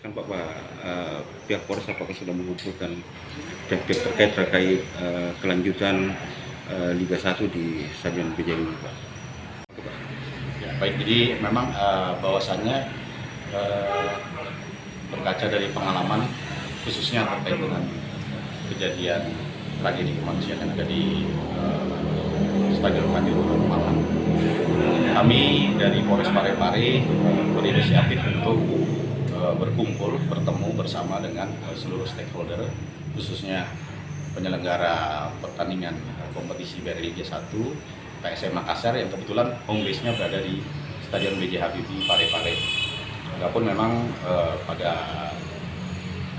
Kan Pak, pihak Polres apakah sudah mengumpulkan pihak-pihak terkait kelanjutan Liga 1 di Stadion BJ ini, Pak? Ya, baik, jadi memang bahwasannya berkaca dari pengalaman khususnya terkait dengan kejadian tragedi kemanusiaan yang ada di Stadion Kanjuruhan Malang. Kami dari Polres Parepare berinisiatif untuk berkumpul, bertemu bersama dengan seluruh stakeholder, khususnya penyelenggara pertandingan kompetisi BRI Liga 1, PSM Makassar yang kebetulan home base-nya berada di Stadion B.J. Habibie Parepare. Walaupun memang pada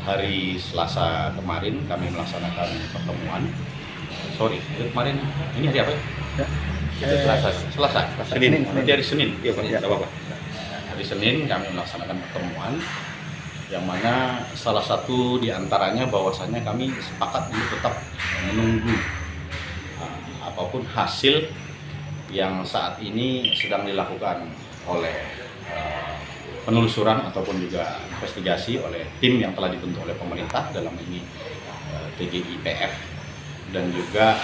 hari Selasa kemarin kami melaksanakan pertemuan. Kemarin ini hari apa ya? Selasa. Senin. Hari Senin. Iya, Pak. Tidak apa-apa. Hari Senin kami melaksanakan pertemuan yang mana salah satu diantaranya bahwasannya kami sepakat untuk tetap menunggu apapun hasil yang saat ini sedang dilakukan oleh penelusuran ataupun juga investigasi oleh tim yang telah dibentuk oleh pemerintah, dalam ini TGIPF, dan juga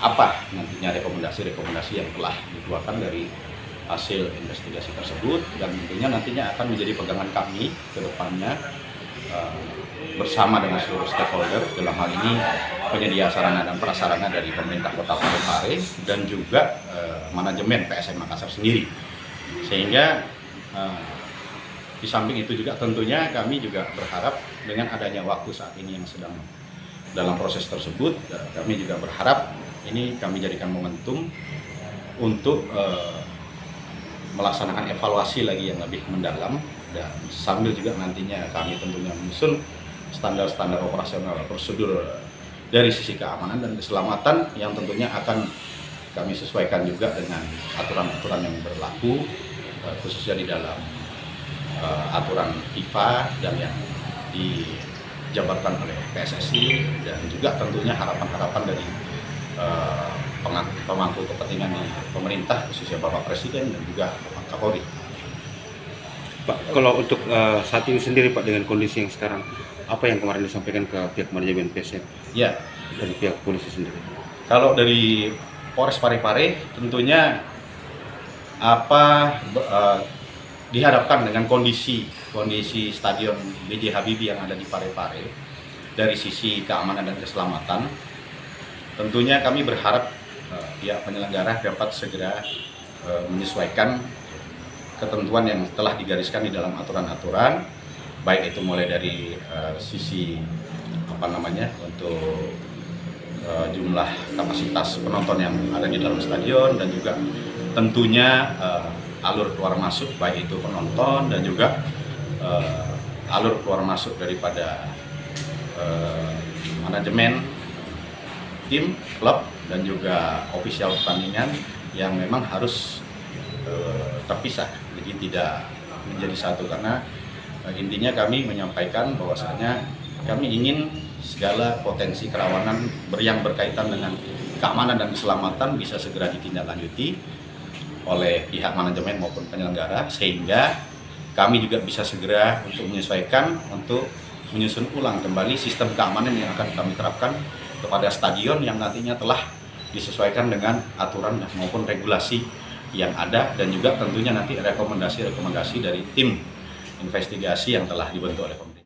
apa nantinya rekomendasi-rekomendasi yang telah dikeluarkan dari hasil investigasi tersebut, dan tentunya nantinya akan menjadi pegangan kami ke depannya bersama dengan seluruh stakeholder, dalam hal ini penyedia sarana dan prasarana dari pemerintah Kota Parepare dan juga manajemen PSM Makassar sendiri. Sehingga di samping itu juga tentunya kami juga berharap dengan adanya waktu saat ini yang sedang dalam proses tersebut, kami juga berharap ini kami jadikan momentum untuk melaksanakan evaluasi lagi yang lebih mendalam, dan sambil juga nantinya kami tentunya menyusun standar-standar operasional prosedur dari sisi keamanan dan keselamatan yang tentunya akan kami sesuaikan juga dengan aturan-aturan yang berlaku, khususnya di dalam aturan FIFA dan yang dijabarkan oleh PSSI, dan juga tentunya harapan-harapan dari pemangku kepentingan di pemerintah, khususnya Bapak Presiden dan juga Bapak Kapolri. Pak, kalau untuk saat ini sendiri, Pak, dengan kondisi yang sekarang, apa yang kemarin disampaikan ke pihak manajemen PSM? Ya, dari pihak polisi sendiri. Kalau dari Polres Parepare tentunya diharapkan dengan kondisi Stadion B.J. Habibie yang ada di Parepare dari sisi keamanan dan keselamatan, tentunya kami berharap pihak penyelenggara dapat segera menyesuaikan ketentuan yang telah digariskan di dalam aturan-aturan, baik itu mulai dari sisi untuk jumlah kapasitas penonton yang ada di dalam stadion, dan juga tentunya alur keluar masuk baik itu penonton dan juga alur keluar masuk daripada manajemen tim, klub, dan juga ofisial pertandingan yang memang harus terpisah, jadi tidak menjadi satu, karena intinya kami menyampaikan bahwasanya kami ingin segala potensi kerawanan yang berkaitan dengan keamanan dan keselamatan bisa segera ditindaklanjuti oleh pihak manajemen maupun penyelenggara, sehingga kami juga bisa segera untuk menyesuaikan, untuk menyusun ulang kembali sistem keamanan yang akan kami terapkan kepada stadion yang nantinya telah disesuaikan dengan aturan maupun regulasi yang ada, dan juga tentunya nanti rekomendasi-rekomendasi dari tim investigasi yang telah dibentuk oleh pemerintah.